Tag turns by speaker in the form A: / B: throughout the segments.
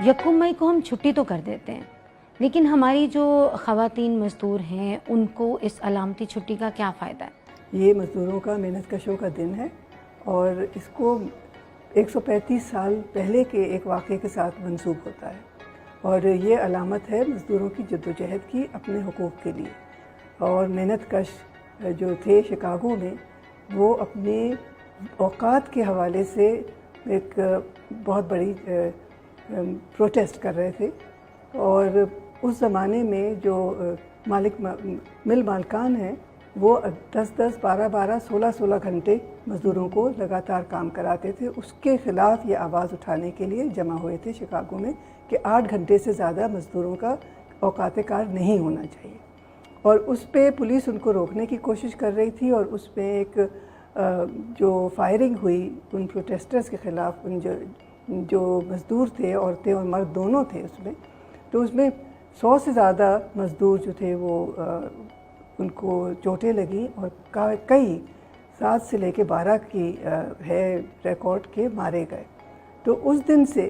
A: یکم مئی کو ہم چھٹی تو کر دیتے ہیں، لیکن ہماری جو خواتین مزدور ہیں ان کو اس علامتی چھٹی کا کیا فائدہ ہے؟
B: یہ مزدوروں کا محنت کشوں کا دن ہے اور اس کو 135 سال پہلے کے ایک واقعے کے ساتھ منسوب ہوتا ہے، اور یہ علامت ہے مزدوروں کی جدوجہد کی اپنے حقوق کے لیے۔ اور محنت کش جو تھے شکاگو میں، وہ اپنے اوقات کے حوالے سے ایک بہت بڑی پروٹیسٹ کر رہے تھے، اور اس زمانے میں جو مل مالکان ہیں وہ 10-10، 12-12، 16-16 گھنٹے مزدوروں کو لگاتار کام کراتے تھے۔ اس کے خلاف یہ آواز اٹھانے کے لیے جمع ہوئے تھے شکاگو میں کہ 8 گھنٹے سے زیادہ مزدوروں کا اوقات کار نہیں ہونا چاہیے، اور اس پہ پولیس ان کو روکنے کی کوشش کر رہی تھی، اور اس پہ ایک جو فائرنگ ہوئی ان پروٹیسٹرز کے خلاف، ان جو مزدور تھے، عورتیں اور مرد دونوں تھے اس میں، تو اس میں 100 سے زیادہ مزدور جو تھے وہ ان کو چوٹیں لگیں، اور کئی 7 سے لے کے 12 کی ہے ریکارڈ کے مارے گئے۔ تو اس دن سے،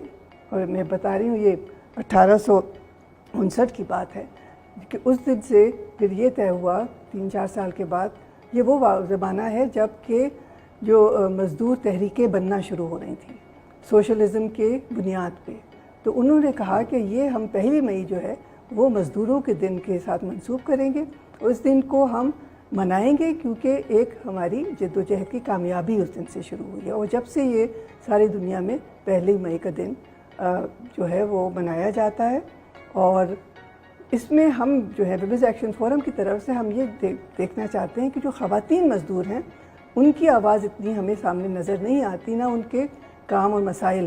B: اور میں بتا رہی ہوں یہ 1859 کی بات ہے، کہ اس دن سے پھر یہ طے ہوا 3-4 سال کے بعد، یہ وہ زمانہ ہے جب کہ جو مزدور تحریکیں بننا شروع ہو رہی تھیں سوشلزم کے بنیاد پہ۔ تو انہوں نے کہا کہ یہ ہم 1 مئی جو ہے وہ مزدوروں کے دن کے ساتھ منسوب کریں گے، اس دن کو ہم منائیں گے کیونکہ ایک ہماری جدوجہد کی کامیابی اس دن سے شروع ہوئی ہے، اور جب سے یہ ساری دنیا میں 1 مئی کا دن جو ہے وہ منایا جاتا ہے۔ اور اس میں ہم جو ہے ویمنز ایکشن فورم کی طرف سے ہم یہ دیکھنا چاہتے ہیں کہ جو خواتین مزدور ہیں ان کی آواز اتنی ہمیں سامنے نظر نہیں آتی، نہ ان کے کام اور مسائل،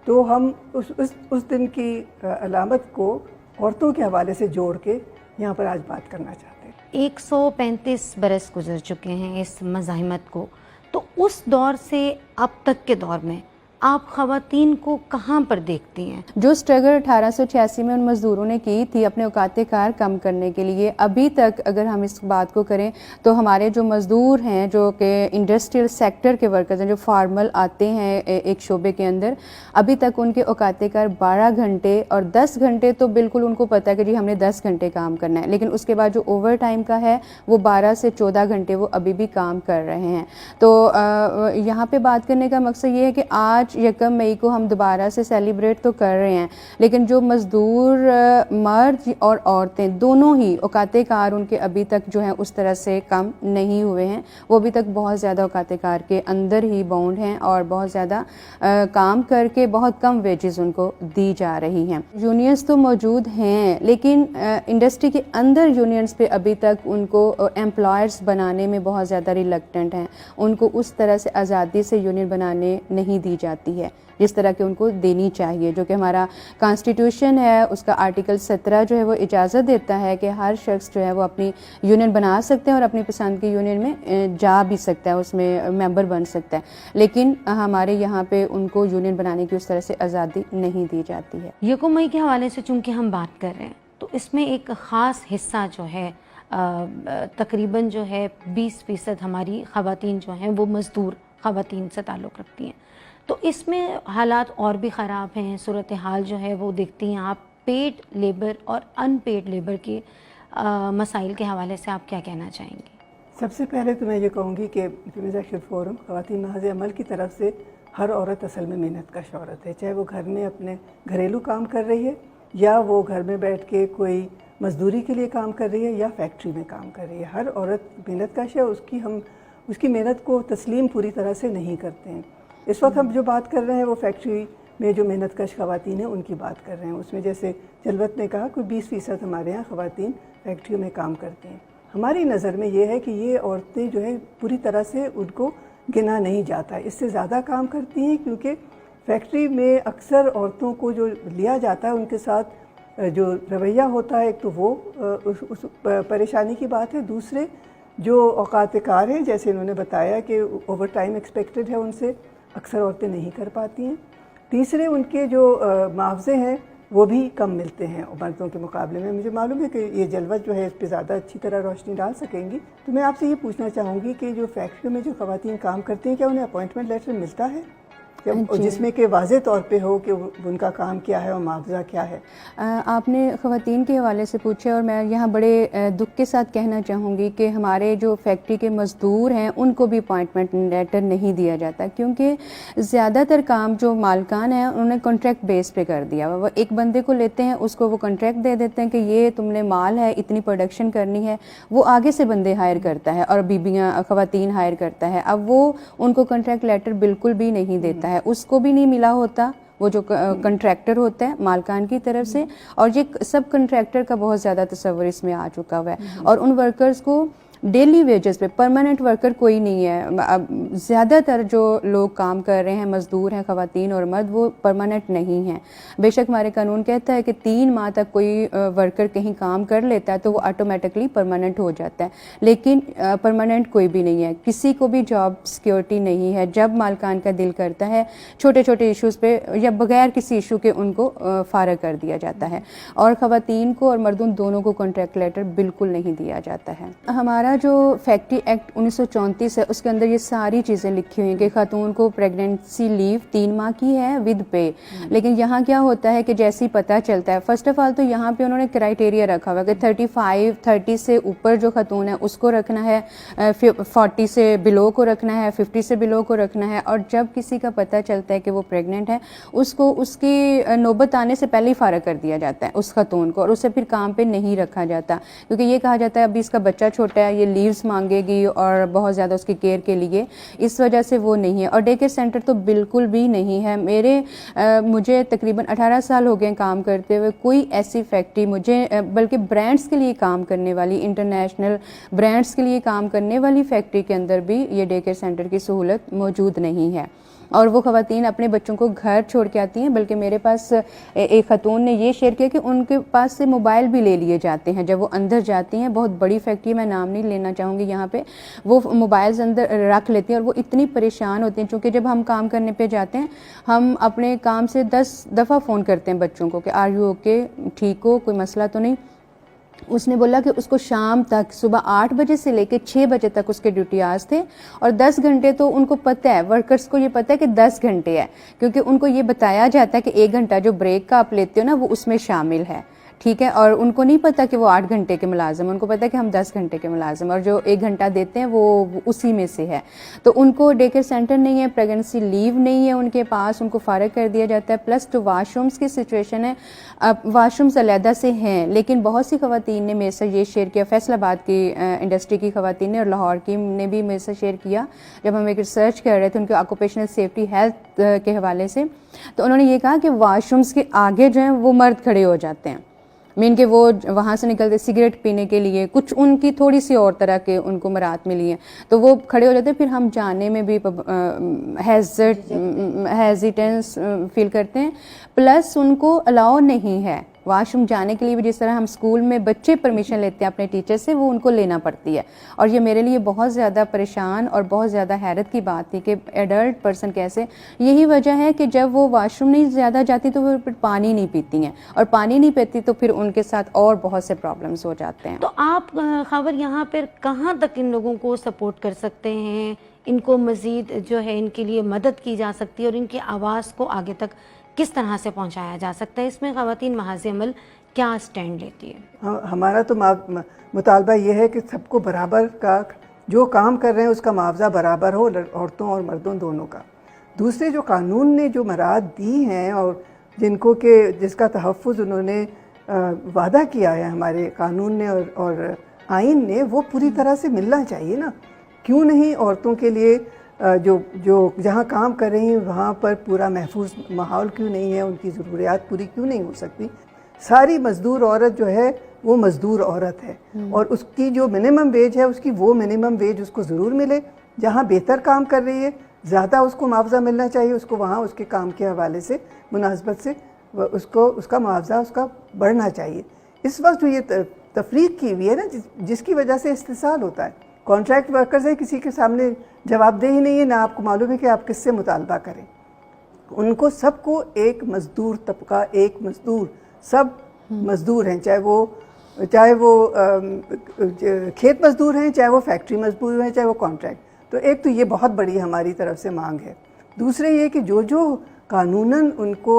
B: تو ہم اس دن کی علامت کو عورتوں کے حوالے سے جوڑ کے یہاں پر آج بات کرنا چاہتے ہیں۔
A: 135 برس گزر چکے ہیں اس مزاحمت کو، تو اس دور سے اب تک کے دور میں آپ خواتین کو کہاں پر دیکھتی ہیں؟
C: جو سٹرگل 1886 میں ان مزدوروں نے کی تھی اپنے اوقات کار کم کرنے کے لیے، ابھی تک اگر ہم اس بات کو کریں تو ہمارے جو مزدور ہیں جو کہ انڈسٹریل سیکٹر کے ورکرز ہیں، جو فارمل آتے ہیں ایک شعبے کے اندر، ابھی تک ان کے اوقات کار 12 گھنٹے اور 10 گھنٹے تو بالکل ان کو پتہ ہے کہ جی ہم نے 10 گھنٹے کام کرنا ہے، لیکن اس کے بعد جو اوور ٹائم کا ہے وہ 12 سے 14 گھنٹے وہ ابھی بھی کام کر رہے ہیں۔ تو یہاں پہ بات کرنے کا مقصد یہ ہے کہ آج 1 مئی کو ہم دوبارہ سے سیلیبریٹ تو کر رہے ہیں، لیکن جو مزدور مرد اور عورتیں دونوں ہی اوقات کار ان کے ابھی تک جو ہیں اس طرح سے کم نہیں ہوئے ہیں، وہ ابھی تک بہت زیادہ اوقات کار کے اندر ہی باؤنڈ ہیں اور بہت زیادہ کام کر کے بہت کم ویجز ان کو دی جا رہی ہیں۔ یونینز تو موجود ہیں، لیکن انڈسٹری کے اندر یونینز پہ ابھی تک ان کو امپلائرز بنانے میں بہت زیادہ ریلکٹنٹ ہیں، ان کو اس طرح سے آزادی سے یونین بنانے نہیں دی جاتی ہے جس طرح کہ ان کو دینی چاہیے، جو کہ ہمارا کانسٹیٹیوشن ہے اس کا آرٹیکل 17 جو ہے وہ اجازت دیتا ہے کہ ہر شخص جو ہے وہ اپنی یونین بنا سکتے ہیں اور اپنی پسند کی یونین میں جا بھی سکتا ہے، اس میں ممبر بن سکتا ہے، لیکن ہمارے یہاں پہ ان کو یونین بنانے کی اس طرح سے آزادی نہیں دی جاتی ہے۔
A: 1 مئی کے حوالے سے چونکہ ہم بات کر رہے ہیں تو اس میں ایک خاص حصہ جو ہے تقریباً جو ہے 20% ہماری خواتین جو ہیں وہ مزدور خواتین سے تعلق رکھتی ہیں، تو اس میں حالات اور بھی خراب ہیں، صورتحال جو ہے وہ دیکھتی ہیں آپ، پیڈ لیبر اور ان پیڈ لیبر کے مسائل کے حوالے سے آپ کیا کہنا چاہیں گی؟
B: سب سے پہلے تو میں یہ کہوں گی کہ ویمنز ایکشن فورم خواتین محاذ عمل کی طرف سے ہر عورت اصل میں محنت کش عورت ہے، چاہے وہ گھر میں اپنے گھریلو کام کر رہی ہے یا وہ گھر میں بیٹھ کے کوئی مزدوری کے لیے کام کر رہی ہے یا فیکٹری میں کام کر رہی ہے، ہر عورت محنت کش ہے، اس کی محنت کو تسلیم پوری طرح سے نہیں کرتے ہیں۔ اس وقت ہم جو بات کر رہے ہیں وہ فیکٹری میں جو محنت کش خواتین ہیں ان کی بات کر رہے ہیں، اس میں جیسے جلوت نے کہا کوئی 20% ہمارے ہاں خواتین فیکٹریوں میں کام کرتی ہیں۔ ہماری نظر میں یہ ہے کہ یہ عورتیں جو ہے پوری طرح سے ان کو گنا نہیں جاتا ہے، اس سے زیادہ کام کرتی ہیں، کیونکہ فیکٹری میں اکثر عورتوں کو جو لیا جاتا ہے ان کے ساتھ جو رویہ ہوتا ہے، ایک تو وہ اس پریشانی کی بات ہے، دوسرے جو اوقات کار ہیں جیسے انہوں نے بتایا کہ اوور ٹائم ایکسپیکٹڈ ہے ان سے، اکثر عورتیں نہیں کر پاتی ہیں، تیسرے ان کے جو معاوضے ہیں وہ بھی کم ملتے ہیں مردوں کے مقابلے میں۔ مجھے معلوم ہے کہ یہ جلوت جو ہے اس پہ زیادہ اچھی طرح روشنی ڈال سکیں گی، تو میں آپ سے یہ پوچھنا چاہوں گی کہ جو فیکٹری میں جو خواتین کام کرتی ہیں کیا انہیں اپوائنٹمنٹ لیٹر ملتا ہے؟ جس میں کہ واضح طور پہ ہو کہ ان کا کام کیا ہے اور معاوضہ کیا ہے.
C: آپ نے خواتین کے حوالے سے پوچھا اور میں یہاں بڑے دکھ کے ساتھ کہنا چاہوں گی کہ ہمارے جو فیکٹری کے مزدور ہیں ان کو بھی اپوائنٹمنٹ لیٹر نہیں دیا جاتا، کیونکہ زیادہ تر کام جو مالکان ہیں انہوں نے کانٹریکٹ بیس پہ کر دیا. وہ ایک بندے کو لیتے ہیں، اس کو وہ کانٹریکٹ دے دیتے ہیں کہ یہ تم نے مال ہے، اتنی پروڈکشن کرنی ہے، وہ آگے سے بندے ہائر کرتا ہے اور بیبیاں خواتین ہائر کرتا ہے. اب وہ ان کو کانٹریکٹ لیٹر بالکل بھی نہیں دیتا ہے، اس کو بھی نہیں ملا ہوتا وہ جو کنٹریکٹر ہوتا ہے مالکان کی طرف سے. اور یہ سب کنٹریکٹر کا بہت زیادہ تصور اس میں آ چکا ہوا ہے، اور ان ورکرز کو ڈیلی ویجز پہ، پرماننٹ ورکر کوئی نہیں ہے. زیادہ تر جو لوگ کام کر رہے ہیں مزدور ہیں خواتین اور مرد، وہ پرماننٹ نہیں ہیں. بے شک ہمارے قانون کہتا ہے کہ 3 ماہ تک کوئی ورکر کہیں کام کر لیتا ہے تو وہ آٹومیٹکلی پرماننٹ ہو جاتا ہے، لیکن پرماننٹ کوئی بھی نہیں ہے. کسی کو بھی جاب سیکیورٹی نہیں ہے. جب مالکان کا دل کرتا ہے چھوٹے چھوٹے ایشوز پہ یا بغیر کسی ایشو کے ان کو فارغ کر دیا جاتا ہے، اور خواتین کو اور مردوں دونوں کو کانٹریکٹ لیٹر بالکل نہیں دیا جاتا ہے. ہمارا جو فیکٹری ایکٹ 1934 ہے اس کے اندر یہ ساری چیزیں لکھی ہوئی ہیں کہ خاتون کو پریگنینسی لیو 3 ماہ کی ہے ود پے. لیکن یہاں کیا ہوتا ہے کہ جیسے ہی پتہ چلتا ہے، فرسٹ آف آل تو یہاں پہ انہوں نے کرائٹیریا رکھا ہوا کہ 30 سے اوپر جو خاتون ہے اس کو رکھنا ہے، 40 سے بلو کو رکھنا ہے، 50 سے بلو کو رکھنا ہے. اور جب کسی کا پتہ چلتا ہے کہ وہ پریگننٹ ہے، اس کو اس کی نوبت آنے سے پہلے ہی فارغ کر دیا جاتا ہے اس خاتون کو، اور اسے پھر کام پہ نہیں رکھا جاتا، کیونکہ یہ کہا جاتا ہے ابھی اس کا بچہ چھوٹا ہے، یہ لیوز مانگے گی اور بہت زیادہ اس کی کیئر کے لیے. اس وجہ سے وہ نہیں ہے. اور ڈے کیئر سینٹر تو بالکل بھی نہیں ہے. مجھے تقریباً 18 سال ہو گئے کام کرتے ہوئے، کوئی ایسی فیکٹری مجھے، بلکہ برانڈس کے لیے کام کرنے والی، انٹرنیشنل برانڈس کے لیے کام کرنے والی فیکٹری کے اندر بھی یہ ڈے کیئر سینٹر کی سہولت موجود نہیں ہے. اور وہ خواتین اپنے بچوں کو گھر چھوڑ کے آتی ہیں. بلکہ میرے پاس ایک خاتون نے یہ شیئر کیا کہ ان کے پاس سے موبائل بھی لے لیے جاتے ہیں جب وہ اندر جاتی ہیں. بہت بڑی فیکٹری، میں نام نہیں لینا چاہوں گی یہاں پہ، وہ موبائلز اندر رکھ لیتی ہیں اور وہ اتنی پریشان ہوتی ہیں. چونکہ جب ہم کام کرنے پہ جاتے ہیں ہم اپنے کام سے 10 دفعہ فون کرتے ہیں بچوں کو کہ آر یو اوکے، ٹھیک ہو، کوئی مسئلہ تو نہیں. اس نے بولا کہ اس کو شام تک، صبح 8 بجے سے لے کے 6 بجے تک اس کے ڈیوٹی آورز تھے، اور 10 گھنٹے تو ان کو پتہ ہے، ورکرز کو یہ پتہ ہے کہ 10 گھنٹے ہے، کیونکہ ان کو یہ بتایا جاتا ہے کہ 1 گھنٹہ جو بریک کا آپ لیتے ہو نا وہ اس میں شامل ہے. ٹھیک ہے. اور ان کو نہیں پتا کہ وہ 8 گھنٹے کے ملازم، ان کو پتا کہ ہم 10 گھنٹے کے ملازم، اور جو 1 گھنٹہ دیتے ہیں وہ اسی میں سے ہے. تو ان کو ڈے کیئر سینٹر نہیں ہے، پریگننسی لیو نہیں ہے ان کے پاس، ان کو فارغ کر دیا جاتا ہے. پلس جو واش رومز کی سچویشن ہے، واش رومز علیحدہ سے ہیں، لیکن بہت سی خواتین نے میرے سے یہ شیئر کیا، فیصل آباد کی انڈسٹری کی خواتین نے اور لاہور کی نے بھی میرے سے شیئر کیا جب ہم ایک ریسرچ کر رہے تھے ان کے آکوپیشنل سیفٹی ہیلتھ کے حوالے سے. تو انہوں نے یہ کہا کہ واش رومز کے آگے جو ہیں وہ مرد کھڑے ہو جاتے ہیں، مین کہ وہ وہاں سے نکلتے سگریٹ پینے کے لیے، کچھ ان کی تھوڑی سی اور طرح کے ان کو مراد ملی ہیں، تو وہ کھڑے ہو جاتے ہیں. پھر ہم جانے میں بھی ہیزیٹنس فیل کرتے ہیں. پلس ان کو الاؤ نہیں ہے واش روم جانے کے لیے بھی، جس طرح ہم اسکول میں بچے پرمیشن لیتے ہیں اپنے ٹیچر سے، وہ ان کو لینا پڑتی ہے. اور یہ میرے لیے بہت زیادہ پریشان اور بہت زیادہ حیرت کی بات تھی کہ ایڈلٹ پرسن کیسے. یہی وجہ ہے کہ جب وہ واش روم نہیں زیادہ جاتی تو وہ پھر پانی نہیں پیتی ہیں، اور پانی نہیں پیتی تو پھر ان کے ساتھ اور بہت سے پرابلمس ہو جاتے ہیں.
A: تو آپ خاور یہاں پر کہاں تک ان لوگوں کو سپورٹ کر سکتے ہیں، ان کو مزید جو ہے ان کے لیے مدد کی جا سکتی ہے، اور ان کی آواز کو آگے تک کس طرح سے پہنچایا جا سکتا ہے؟ اس میں خواتین محاذ عمل کیا سٹینڈ لیتی ہے؟
B: ہمارا تو مطالبہ یہ ہے کہ سب کو برابر کا، جو کام کر رہے ہیں اس کا معاوضہ برابر ہو، عورتوں اور مردوں دونوں کا. دوسرے جو قانون نے جو مراد دی ہیں اور جن کو کہ جس کا تحفظ انہوں نے وعدہ کیا ہے ہمارے قانون نے اور آئین نے، وہ پوری طرح سے ملنا چاہیے نا. کیوں نہیں عورتوں کے لیے جو جہاں کام کر رہی ہیں وہاں پر پورا محفوظ ماحول کیوں نہیں ہے، ان کی ضروریات پوری کیوں نہیں ہو سکتی؟ ساری مزدور عورت جو ہے وہ مزدور عورت ہے، اور اس کی جو منیمم ویج ہے اس کی وہ منیمم ویج اس کو ضرور ملے. جہاں بہتر کام کر رہی ہے زیادہ اس کو معاوضہ ملنا چاہیے، اس کو وہاں اس کے کام کے حوالے سے مناسبت سے اس کا معاوضہ اس کا بڑھنا چاہیے. اس وقت جو یہ تفریق کی ہوئی ہے نا، جس کی وجہ سے استحصال ہوتا ہے. کانٹریکٹ ورکرز ہیں، کسی کے سامنے جواب دہی نہیں ہے، نہ آپ کو معلوم ہے کہ آپ کس سے مطالبہ کریں. ان کو سب کو ایک مزدور طبقہ، ایک مزدور، سب مزدور ہیں، چاہے وہ کھیت مزدور ہیں، چاہے وہ فیکٹری مزدور ہیں، چاہے وہ کانٹریکٹ. تو ایک تو یہ بہت بڑی ہماری طرف سے مانگ ہے. دوسرے یہ کہ جو قانوناً ان کو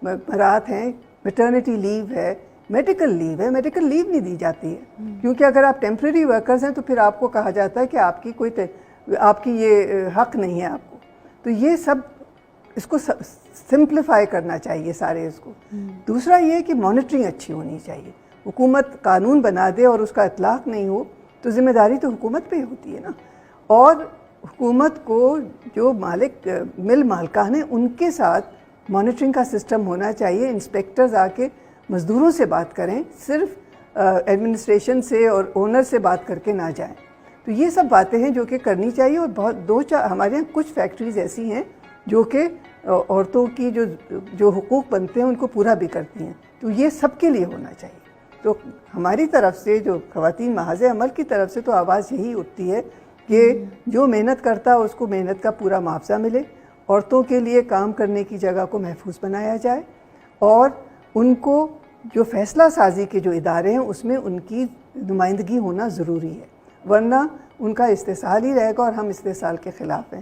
B: برات ہیں، میٹرنٹی لیو ہے، میڈیکل لیو ہے، میڈیکل لیو نہیں دی جاتی ہے، کیونکہ اگر آپ ٹیمپریری ورکرز ہیں تو پھر آپ کو کہا جاتا ہے کہ آپ کی یہ حق نہیں ہے آپ کو. تو یہ سب اس کو سمپلیفائی کرنا چاہیے سارے اس کو. دوسرا یہ کہ مانیٹرنگ اچھی ہونی چاہیے. حکومت قانون بنا دے اور اس کا اطلاق نہیں ہو تو ذمہ داری تو حکومت پہ ہوتی ہے نا. اور حکومت کو جو مل مالکان ہیں ان کے ساتھ مانیٹرنگ کا سسٹم ہونا چاہیے. انسپیکٹرز آ کے مزدوروں سے بات کریں، صرف ایڈمنسٹریشن سے اور اونر سے بات کر کے نہ جائیں. تو یہ سب باتیں ہیں جو کہ کرنی چاہیے. اور ہمارے یہاں کچھ فیکٹریز ایسی ہیں جو کہ عورتوں کی جو حقوق بنتے ہیں ان کو پورا بھی کرتی ہیں. تو یہ سب کے لیے ہونا چاہیے. تو ہماری طرف سے جو خواتین محاذ عمل کی طرف سے تو آواز یہی اٹھتی ہے کہ جو محنت کرتا ہے اس کو محنت کا پورا معاوضہ ملے. عورتوں کے لیے کام کرنے کی جگہ کو محفوظ بنایا جائے اور ان کو جو فیصلہ سازی کے جو ادارے ہیں اس میں ان کی نمائندگی ہونا ضروری ہے، ورنہ ان کا استحصال ہی رہے گا اور ہم استحصال کے خلاف ہیں.